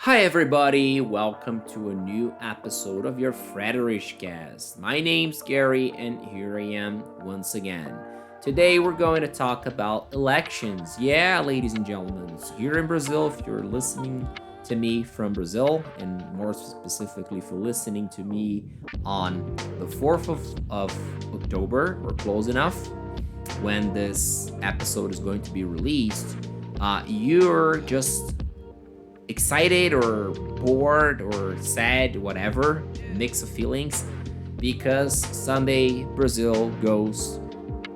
Hi, everybody. Welcome to a new episode of your Cast. My name's Gary, and here I am once again. Today, we're going to talk about elections. Yeah, ladies and gentlemen, here in Brazil, if you're listening to me from Brazil, and more specifically, for listening to me on the 4th of October, or close enough, when this episode is going to be released, you're just excited or bored or sad, whatever, mix of feelings, because Sunday Brazil goes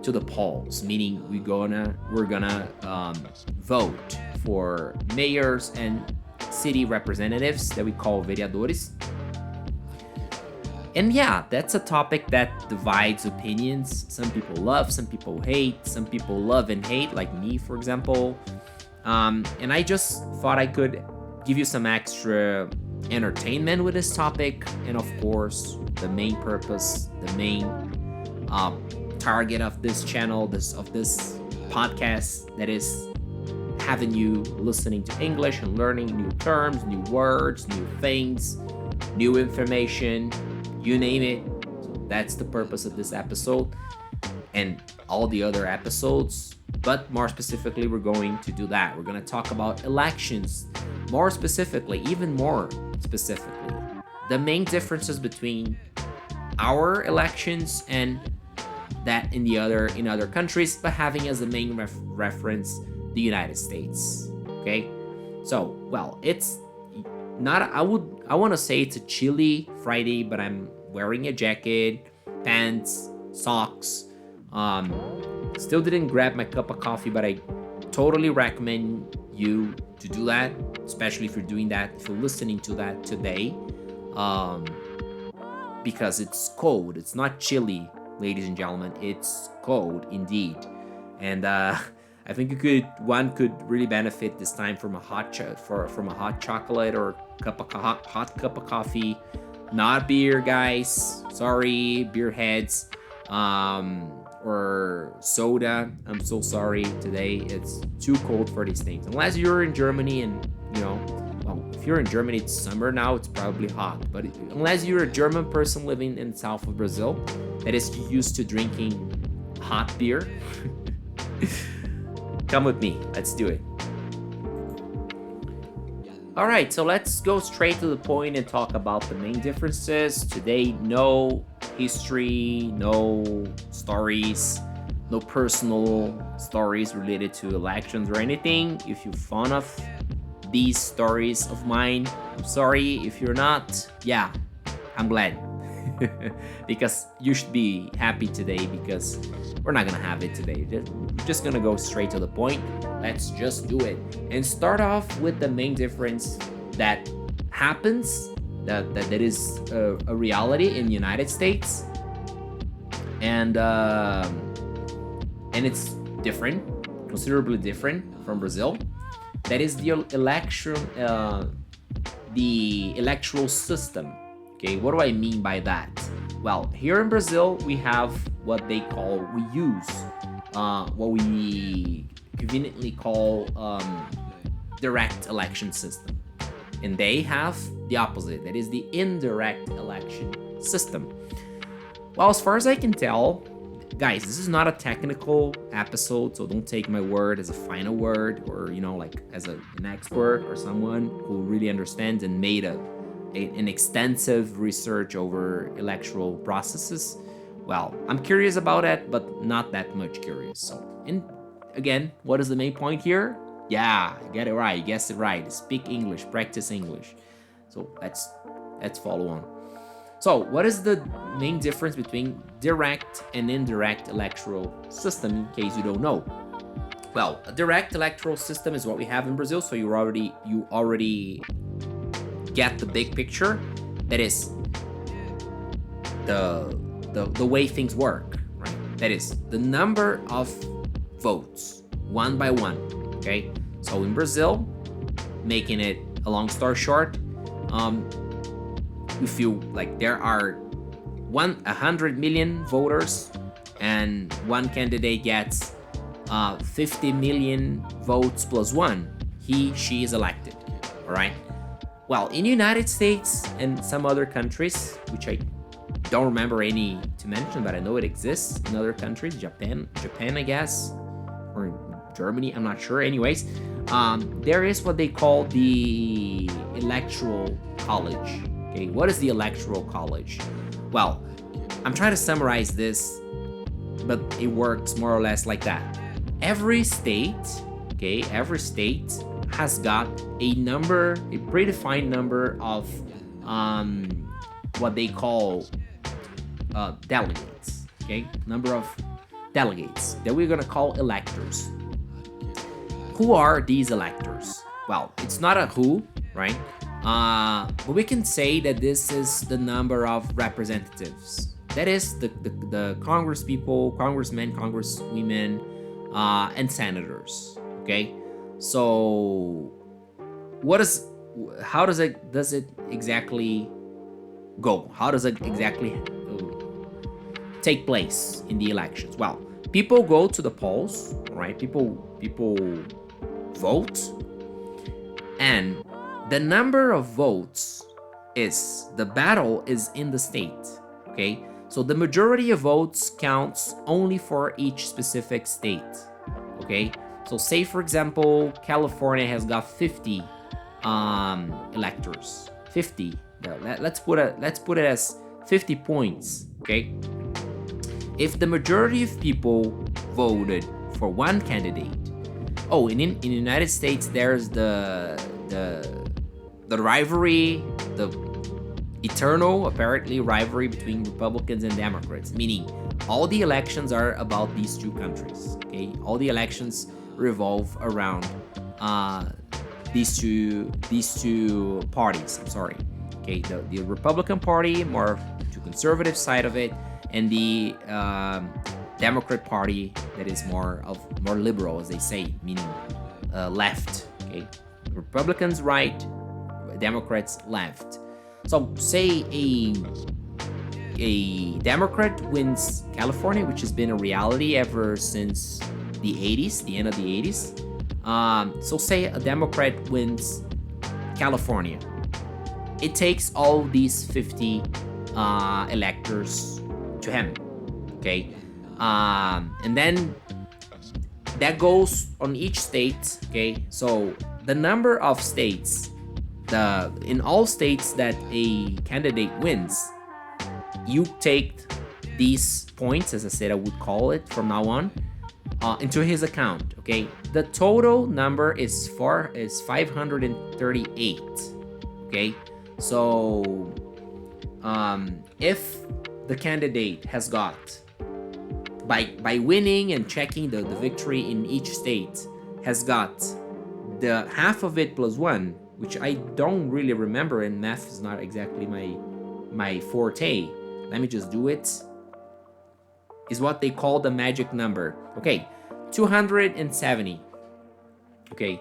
to the polls, meaning we're gonna vote for mayors and city representatives that we call vereadores. And yeah, that's a topic that divides opinions. Some people love, some people hate, some people love and hate, like me, for example. And I just thought I could give you some extra entertainment with this topic, and of course, the main purpose, the main target of this channel, of this podcast, that is having you listening to English and learning new terms, new words, new things, new information, you name it. So that's the purpose of this episode and all the other episodes. But more specifically, we're going to do that. We're going to talk about elections. More specifically, even more specifically, the main differences between our elections and that in other countries, but having as the main reference the United States. Okay, so well, it's not. I want to say it's a chilly Friday, but I'm wearing a jacket, pants, socks. Still didn't grab my cup of coffee, but I totally recommend you to do that, especially if you're doing that, if you're listening to that today, because it's cold. It's not chilly, ladies and gentlemen. It's cold indeed, and I think one could really benefit this time from a hot chocolate or hot cup of coffee, not beer, guys. Sorry, beer heads. Or soda. I'm so sorry today. It's too cold for these things. Unless you're in Germany and, if you're in Germany, it's summer now, it's probably hot. But unless you're a German person living in the south of Brazil that is used to drinking hot beer, come with me. Let's do it. All right, so let's go straight to the point and talk about the main differences. Today, no history, no stories, no personal stories related to elections or anything. If you're fond of these stories of mine, I'm sorry. If you're not, yeah, I'm glad. Because you should be happy today, because we're not gonna have it today. We're just gonna go straight to the point. Let's just do it and start off with the main difference that happens, that is a reality in the United States, and it's different, considerably different from Brazil. That is the electoral system. Okay, what do I mean by that? Well, here in Brazil, we have what we conveniently call direct election system. And they have the opposite, that is the indirect election system. Well, as far as I can tell, guys, this is not a technical episode, so don't take my word as a final word, or as an expert or someone who really understands and made an extensive research over electoral processes. Well, I'm curious about it, but not that much curious. So, and again, what is the main point here? Yeah, get it right, guess it right. Speak English, practice English. So let's follow on. So, what is the main difference between direct and indirect electoral system, in case you don't know? Well, a direct electoral system is what we have in Brazil, so you already get the big picture. That is the way things work, right? That is the number of votes, one by one, okay? So in Brazil, making it a long story short, we feel like there are 100 million voters, and one candidate gets 50 million votes plus one. She is elected, all right? Well, in the United States and some other countries, which I don't remember any to mention, but I know it exists in other countries, Japan, I guess, or Germany, I'm not sure. Anyways, there is what they call the electoral college. Okay, what is the electoral college? Well, I'm trying to summarize this, but it works more or less like that. Every state has got a predefined number of what they call delegates. Okay, number of delegates that we're gonna call electors. Who are these electors? Well, it's not a who, right? But we can say that this is the number of representatives. That is the congresspeople, congressmen, congresswomen, and senators. Okay, so how does it exactly go? How does it exactly take place in the elections? Well, people go to the polls, right? People vote, and the number of votes the battle is in the state. Okay, so the majority of votes counts only for each specific state. Okay, so say for example California has got 50 electors. 50. Let's put it as 50 points. Okay, if the majority of people voted for one candidate. Oh, in the United States there's the rivalry, the eternal, apparently, rivalry between Republicans and Democrats, meaning all the elections are about these two countries. Okay, all the elections revolve around these two parties. I'm sorry. Okay, the Republican Party, more to conservative side of it, and the Democrat Party that is more liberal, as they say, meaning left. Okay, Republicans right, Democrats left. So say a Democrat wins California, which has been a reality ever since the 80s, the end of the 80s. So say a Democrat wins California. It takes all these 50 electors to him. Okay, and then that goes on each state. Okay, so the number of states, in all states that a candidate wins, you take these points, as I said I would call it from now on, into his account. Okay, the total number is 538. Okay, so if the candidate has got, by winning and checking the victory in each state, has got the half of it plus one, which I don't really remember, and math is not exactly my forte. Let me just do it. Is what they call the magic number. Okay, 270. Okay,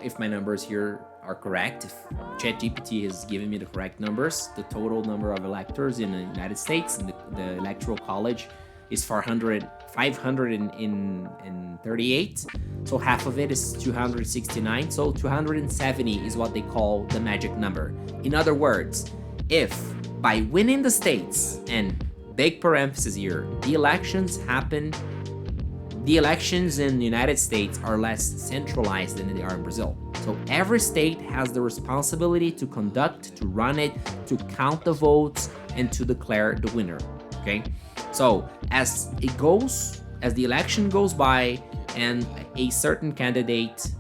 if my numbers here are correct, if ChatGPT has given me the correct numbers, the total number of electors in the United States in the Electoral College is 538. So half of it is 269. So 270 is what they call the magic number. In other words, if by winning the states, and big parenthesis here, the elections in the United States are less centralized than they are in Brazil. So every state has the responsibility to conduct, to run it, to count the votes, and to declare the winner. Okay? So as the election goes by, and a certain candidate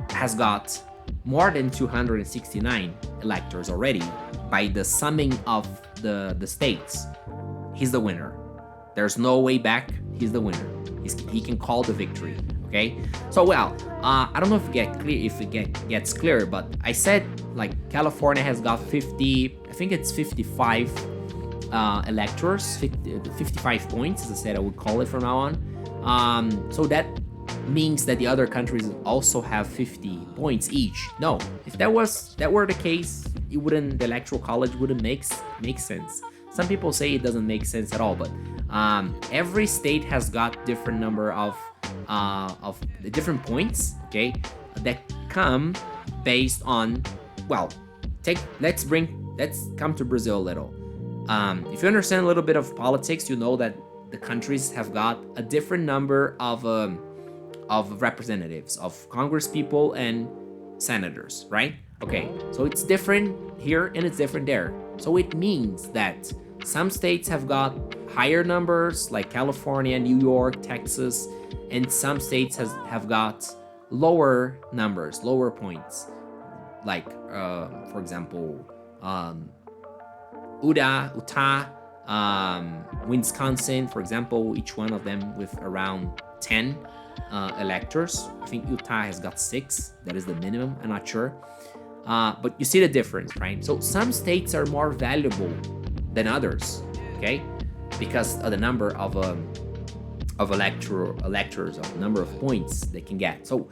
has got more than 269 electors already, by the summing of the states, he's the winner. There's no way back. He's the winner. He can call the victory. Okay. So I don't know if it gets clear, but I said like California has got 50. I think it's 55 electors, 55 points. As I said, I would call it from now on. So that means that the other countries also have 50 points each. No, if that were the case, the Electoral College wouldn't make sense. Some people say it doesn't make sense at all, but every state has got different number of different points, okay, that come based on, let's come to Brazil a little. If you understand a little bit of politics, you know that the countries have got a different number of representatives, of Congress people and senators, right? Okay, so it's different here and it's different there. So it means that some states have got higher numbers, like California, New York, Texas, and some states have got lower numbers, lower points, like for example, Utah, Wisconsin, for example, each one of them with around 10 electors. I think Utah has got 6. That is the minimum. I'm not sure. But you see the difference, right? So some states are more valuable than others, okay? Because of the number of electors, of the number of points they can get. So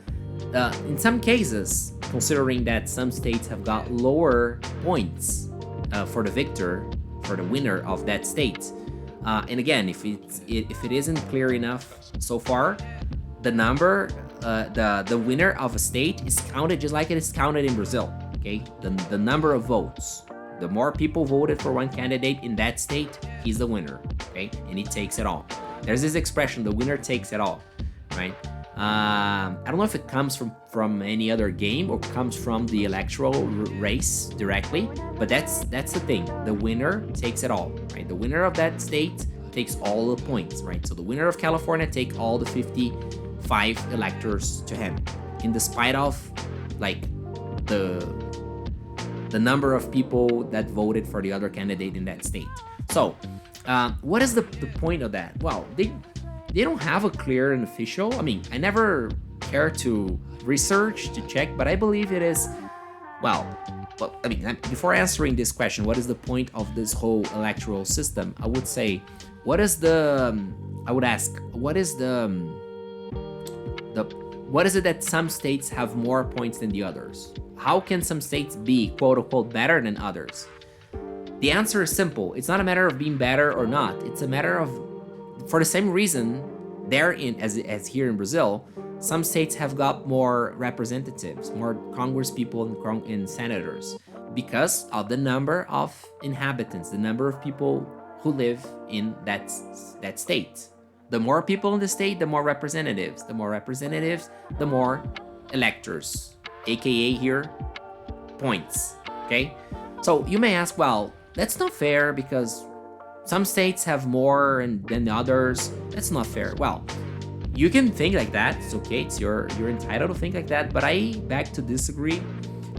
in some cases, considering that some states have got lower points for the winner of that state, and again, if it isn't clear enough so far, the number, the winner of a state is counted just like it is counted in Brazil. Okay, the number of votes. The more people voted for one candidate in that state, he's the winner. Okay, and he takes it all. There's this expression: the winner takes it all, right? I don't know if it comes from any other game or comes from the electoral race directly, but that's the thing. The winner takes it all, right? The winner of that state takes all the points, right? So the winner of California take all the 55 electors to him, in despite of like the number of people that voted for the other candidate in that state. So what is the point of that? Well, they don't have a clear and official. I mean, I never care to research to check, but I believe it is. Well, I mean, before answering this question, what is the point of this whole electoral system? I would say, what is it that some states have more points than the others? How can some states be quote unquote better than others? The answer is simple. It's not a matter of being better or not. It's a matter of, for the same reason, as here in Brazil, some states have got more representatives, more Congress people and senators, because of the number of inhabitants, the number of people who live in that state. The more people in the state, the more representatives. The more representatives, the more electors, aka here, points. Okay? So you may ask, well, that's not fair because some states have more than others. That's not fair. Well, you can think like that. It's okay. You're entitled to think like that. But I beg to disagree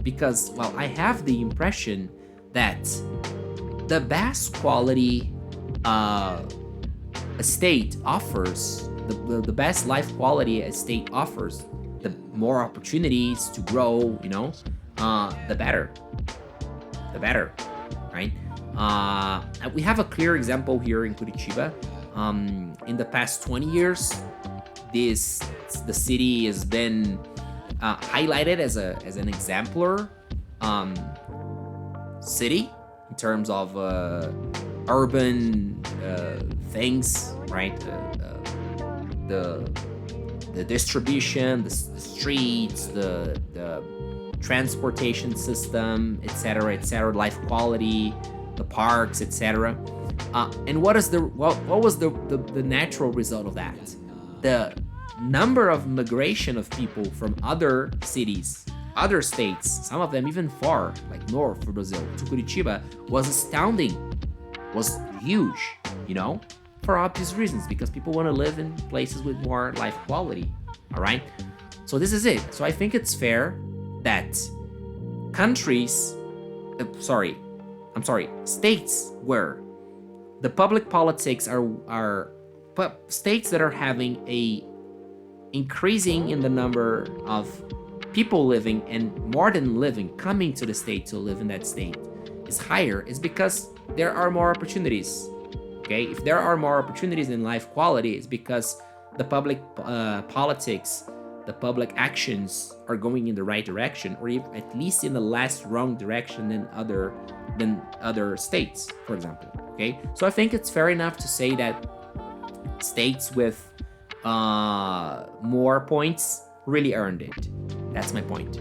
because, well, I have the impression that the best quality a state offers, the best life quality a state offers, the more opportunities to grow, the better, right? We have a clear example here in Curitiba. In the past 20 years, the city has been highlighted as an exemplar city in terms of urban things, right? The distribution, the streets, the transportation system, etc., life quality, the parks, etc. And what was the natural result of that? The number of migration of people from other cities, other states, some of them even far, like north of Brazil, to Curitiba, was astounding, was huge, for obvious reasons, because people want to live in places with more life quality, all right? So this is it. So I think it's fair that states where the public politics are states that are having a increasing in the number of people living and more than living coming to the state to live in that state is higher, is because there are more opportunities. Okay, if there are more opportunities in life quality, it's because the public politics, the public actions are going in the right direction, or at least in the less wrong direction than other states, for example. Okay, so I think it's fair enough to say that states with more points really earned it. That's my point.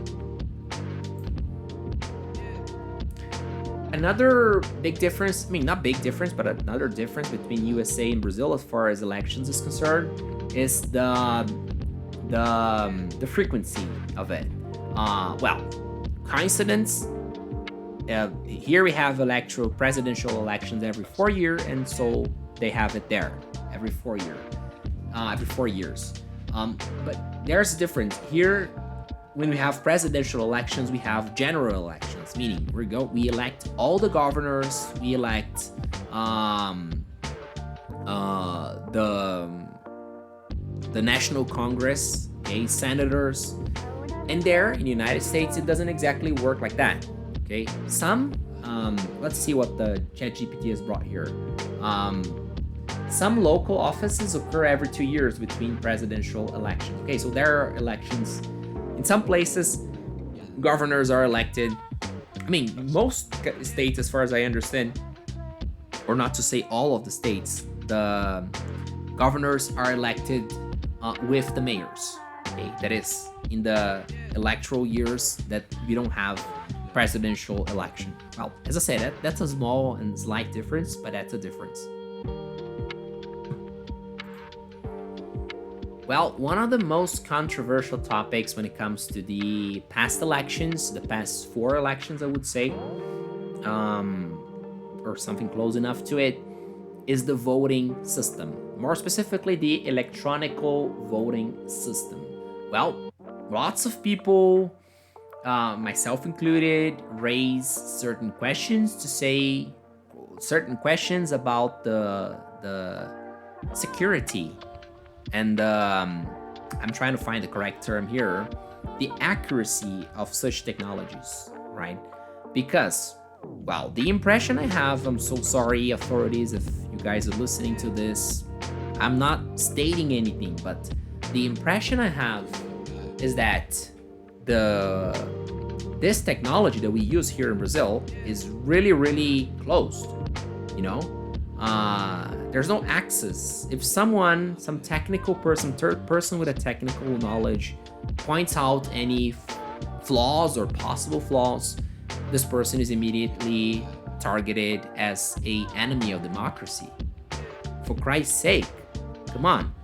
another big difference, I mean, not big difference, but another difference between USA and Brazil as far as elections is concerned is the frequency of it. Well, coincidence. Here we have presidential elections every 4 years, and so they have it there every 4 years. But there's a difference here. When we have presidential elections, we have general elections, meaning we elect all the governors, we elect the National Congress, okay, senators. And there in the United States, it doesn't exactly work like that. Okay, let's see what the ChatGPT has brought here. Some local offices occur every 2 years between presidential elections. Okay, so there are elections. In some places, governors are elected. I mean, most states, as far as I understand, or not to say all of the states, the governors are elected with the mayors. Okay, that is in the electoral years that we don't have presidential election. Well, as I said, that's a small and slight difference, but that's a difference. Well, one of the most controversial topics when it comes to the past elections, the past 4 elections, I would say, or something close enough to it, is the voting system. More specifically, the electronical voting system. Well, lots of people, myself included, raise certain questions about the security and I'm trying to find the correct term here, the accuracy of such technologies, right? Because, well, the impression I have, I'm so sorry, authorities, if you guys are listening to this, I'm not stating anything, but the impression I have is that this technology that we use here in Brazil is really, really closed, you know? There's no access. If some technical person, third person with a technical knowledge points out any flaws or possible flaws, this person is immediately targeted as an enemy of democracy. For Christ's sake, come on.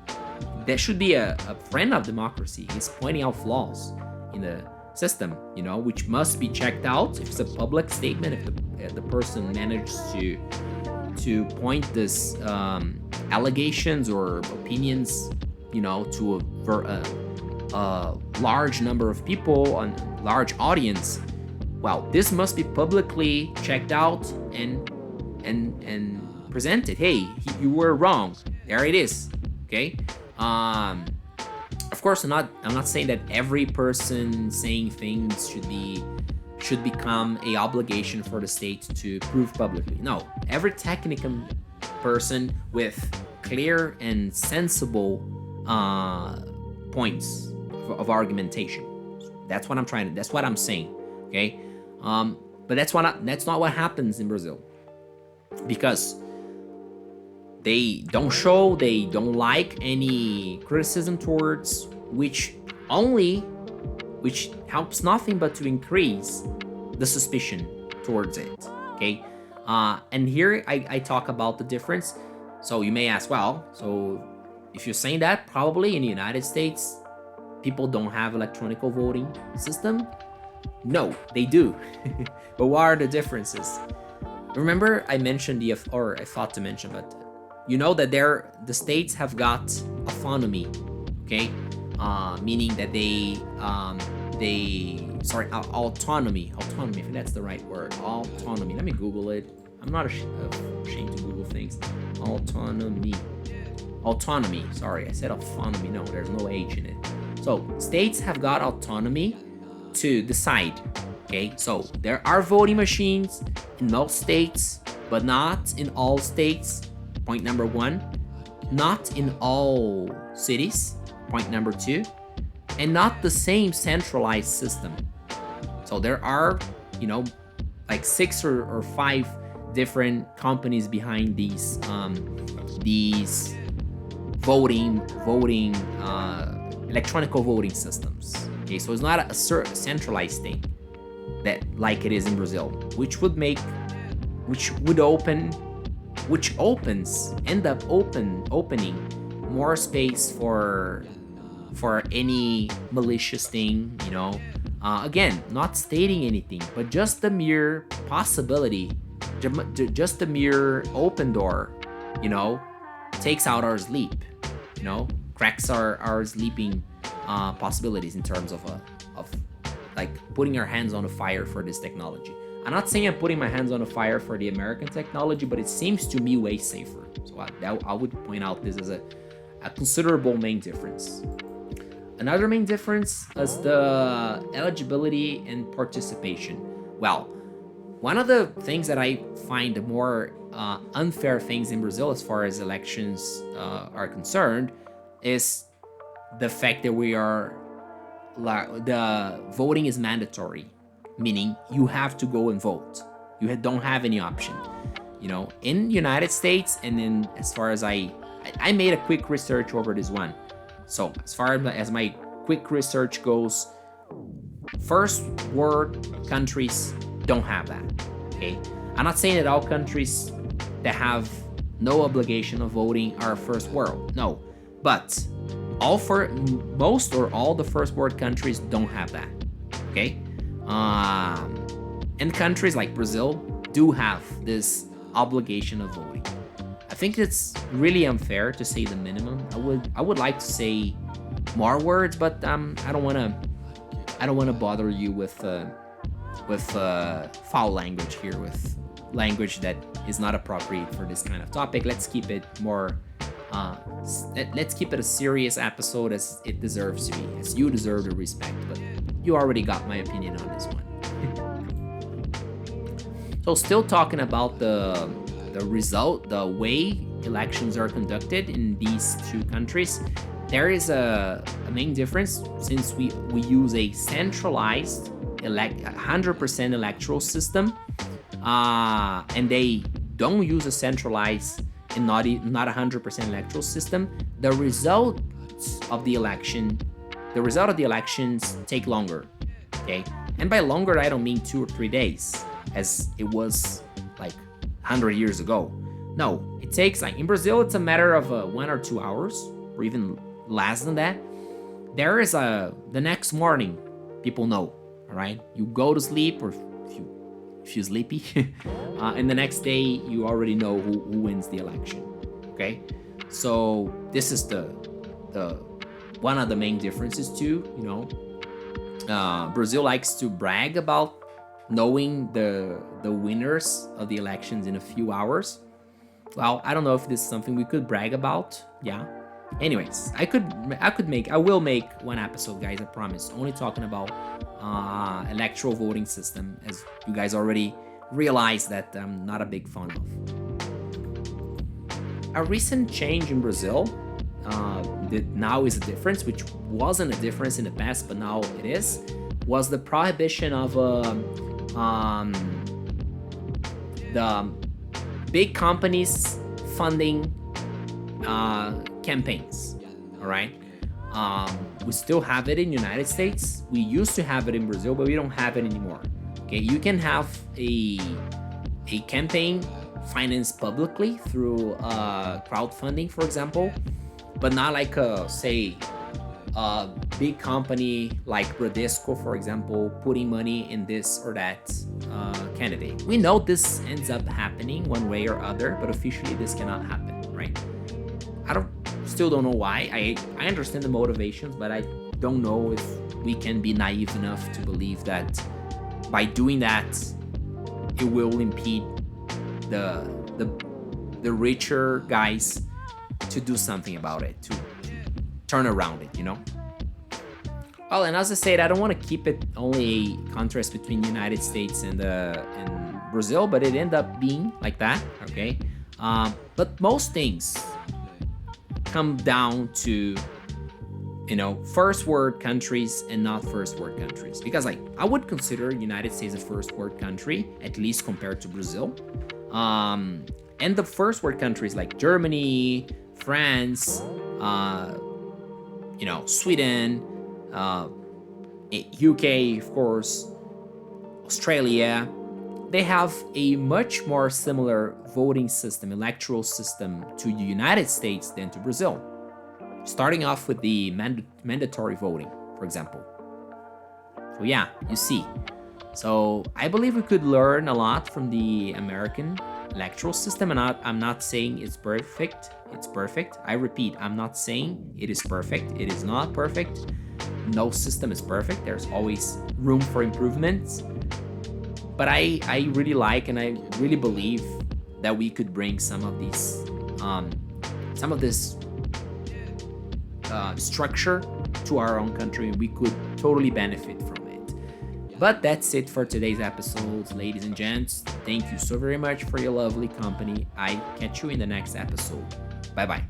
That should be a friend of democracy. He's pointing out flaws in the system, you know, which must be checked out. If it's a public statement, if the person managed to point this allegations or opinions, you know, to a large number of people, on a large audience, well, this must be publicly checked out and presented. Hey, you were wrong. There it is. Okay. Of course, I'm not saying that every person saying things should become a obligation for the state to prove publicly. No, every technical person with clear and sensible points of argumentation. That's what I'm saying. Okay, but that's not what happens in Brazil, because they don't like any criticism towards, which helps nothing but to increase the suspicion towards it. Okay, and here I talk about the difference. So you may ask, well, so if you're saying that, probably in the United States people don't have electronic voting system. No, they do. But what are the differences? Remember I mentioned I thought to mention, but you know that the states have got autonomy, okay? Meaning that autonomy, if that's the right word, autonomy. Let me Google it. I'm not ashamed to Google things. Autonomy, sorry, I said autonomy. No, there's no H in it. So states have got autonomy to decide, okay? So there are voting machines in most states, but not in all states. Point number 1, not in all cities. Point number 2, and not the same centralized system. So there are, like 6 or 5 different companies behind these voting electronic voting systems. Okay, so it's not a centralized thing that like it is in Brazil, which would make which opens end up opening more space for any malicious thing, again, not stating anything, but just the mere possibility, just the mere open door, takes out our sleep, cracks our sleeping possibilities in terms of like putting our hands on the fire for this technology. I'm not saying I'm putting my hands on the fire for the American technology, but it seems to me way safer. So I would point out this as a considerable main difference. Another main difference is the eligibility and participation. Well, one of the things that I find more unfair things in Brazil as far as elections are concerned is the fact that the voting is mandatory, meaning you have to go and vote. You don't have any option. In United States, and then as far as I made a quick research over this one. So as far as my quick research goes, first world countries don't have that. Okay, I'm not saying that all countries that have no obligation of voting are first world. No, but most or all the first world countries don't have that. Okay, and countries like Brazil do have this obligation of voting. I think it's really unfair to say the minimum. I would like to say more words, but I don't want to bother you with foul language here, with language that is not appropriate for this kind of topic. Let's keep it more. Let's keep it a serious episode as it deserves to be, as you deserve the respect. But you already got my opinion on this one. So still talking about the result, the way elections are conducted in these two countries, there is a main difference since we use a centralized 100% electoral system, and they don't use a centralized and not 100% electoral system. The result of the elections take longer. Okay, and by longer I don't mean 2 or 3 days, as it was like 100 years ago. No, it takes, like in Brazil, it's a matter of 1 or 2 hours, or even less than that. There is the next morning, people know. All right, you go to sleep, or if you're sleepy, and the next day you already know who wins the election. Okay, so this is the one of the main differences too. Brazil likes to brag about knowing the winners of the elections in a few hours. Well, I don't know if this is something we could brag about. Yeah. Anyways, I will make one episode, guys, I promise, only talking about electoral voting system, as you guys already realize that I'm not a big fan of. A recent change in Brazil that now is a difference, which wasn't a difference in the past, but now it is, was the prohibition of the big companies funding campaigns. All right, we still have it in the United States. We used to have it in Brazil, but we don't have it anymore. Okay, you can have a campaign financed publicly through crowdfunding, for example, but not like say a big company like Bradesco, for example, putting money in this or that candidate. We know this ends up happening one way or other, but officially this cannot happen, right? Still don't know why. I understand the motivations, but I don't know if we can be naive enough to believe that by doing that, it will impede the richer guys to do something about it, to turn around it, Well, and as I said, I don't want to keep it only a contrast between the United States and Brazil, but it ended up being like that, okay? But most things come down to, first world countries and not first world countries. Because I would consider United States a first world country, at least compared to Brazil. And the first world countries like Germany, France, Sweden, UK, of course, Australia, they have a much more similar voting system, electoral system to the United States than to Brazil. Starting off with the mandatory voting, for example. So yeah, you see. So I believe we could learn a lot from the American electoral system, and I'm not saying it's perfect. It's perfect. I repeat, I'm not saying it is perfect. It is not perfect. No system is perfect. There's always room for improvements. But I really like and I really believe that we could bring some of this structure to our own country. We could totally benefit from it. But that's it for today's episode, ladies and gents. Thank you so very much for your lovely company. I catch you in the next episode. Bye bye.